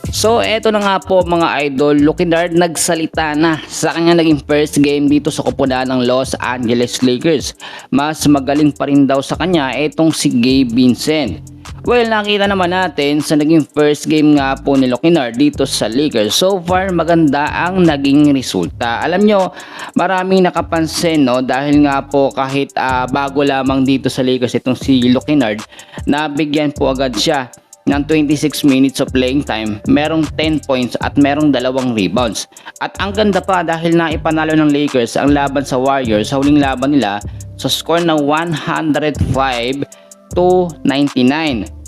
So eto na nga po mga idol, Lucky Dart nagsalita na sa kanya naging first game dito sa koponan ng Los Angeles Lakers. Mas magaling pa rin daw sa kanya etong si Gabe Vincent. Well, nakita naman natin sa naging first game nga po ni Lucky Dart dito sa Lakers. So far maganda ang naging resulta. Alam nyo, maraming nakapansin no, dahil nga po kahit bago lamang dito sa Lakers itong si Lucky Dart, nabigyan po agad siya ng 26 minutes of playing time, merong 10 points at merong 2 rebounds. At ang ganda pa dahil naipanalo ng Lakers ang laban sa Warriors sa huling laban nila sa score na 105-99.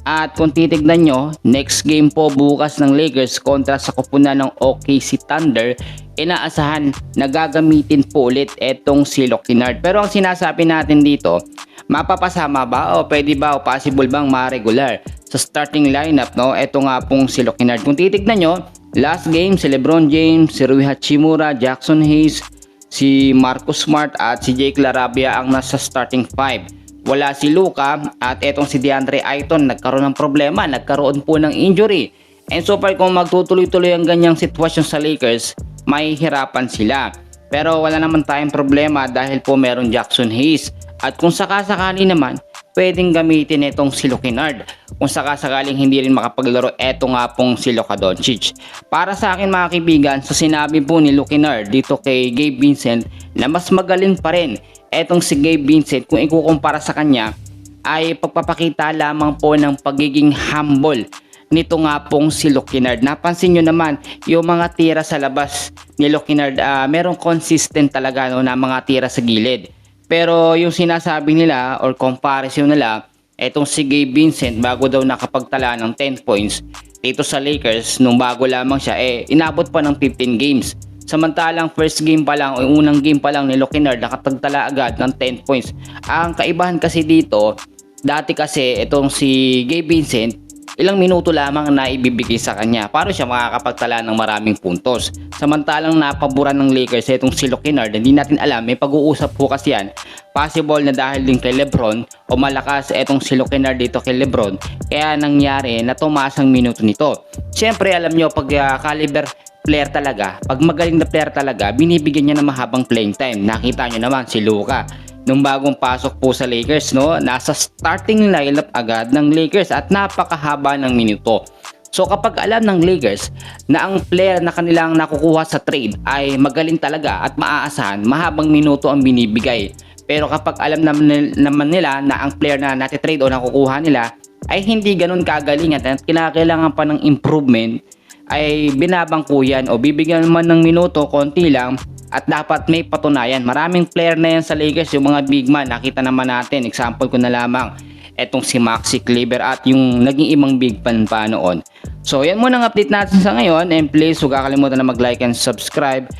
At kung titignan nyo, next game po bukas ng Lakers kontra sa koponan ng OKC Thunder, inaasahan na gagamitin po ulit etong si Lucky Dart. Pero ang sinasabi natin dito, mapapasama ba o pwede ba o possible bang ma-regular sa starting lineup, no? Ito nga pong si Lucky Dart. Kung titignan nyo, last game si LeBron James, si Rui Hachimura, Jackson Hayes, si Marcus Smart at si Jake LaRavia ang nasa starting 5. Wala si Luka at etong si DeAndre Ayton nagkaroon ng problema, nagkaroon po ng injury. And so far kung magtutuloy-tuloy ang ganyang sitwasyon sa Lakers, may hirapan sila. Pero wala naman tayong problema dahil po meron Jackson Hayes. At kung sakasakali naman, pwedeng gamitin itong si Lucky Dart. Kung sakasakaling hindi rin makapaglaro, eto nga pong si Luka Doncic. Para sa akin mga kaibigan, sa sinabi po ni Lucky Dart dito kay Gabe Vincent na mas magaling pa rin etong si Gabe Vincent kung ikukumpara sa kanya, ay pagpapakita lamang po ng pagiging humble nito nga pong si Lucky Dart. Napansin nyo naman yung mga tira sa labas ni Lucky Dart, merong consistent talaga no, na mga tira sa gilid. Pero yung sinasabi nila or comparison nila, etong si Gabe Vincent bago daw nakapagtala ng 10 points dito sa Lakers nung bago lamang siya, inabot pa ng 15 games. Samantalang first game pa lang o unang game pa lang ni Lucky Dart nakapagtala agad ng 10 points. Ang kaibahan kasi dito, dati kasi itong si Gabe Vincent, ilang minuto lamang na ibibigay sa kanya para siya makakapagtala ng maraming puntos. Samantalang napaboran ng Lakers itong si Lucky Dart, hindi natin alam, may pag-uusap po kasi yan. Possible na dahil din kay LeBron o malakas itong si Lucky Dart dito kay LeBron, kaya nangyari na tumaas ang minuto nito. Siyempre alam nyo pag caliber player talaga, pag magaling na player talaga, binibigyan niya ng mahabang playing time. Nakita nyo naman si Luka nung bagong pasok po sa Lakers, no, nasa starting lineup agad ng Lakers at napakahaba ng minuto. So kapag alam ng Lakers na ang player na kanilang nakukuha sa trade ay magaling talaga at maaasahan, mahabang minuto ang binibigay. Pero kapag alam naman nila na ang player na natitrade o nakukuha nila ay hindi ganun kagaling at kinakailangan pa ng improvement, ay binabangko yan o bibigyan man ng minuto, konti lang, at dapat may patunayan. Maraming player na yan sa Lakers, yung mga big man, nakita naman natin, example ko na lamang etong si Maxi Kleber at yung naging ibang big man pa noon. So yan muna ang update natin sa ngayon, and please huwag kakalimutan na mag-like and subscribe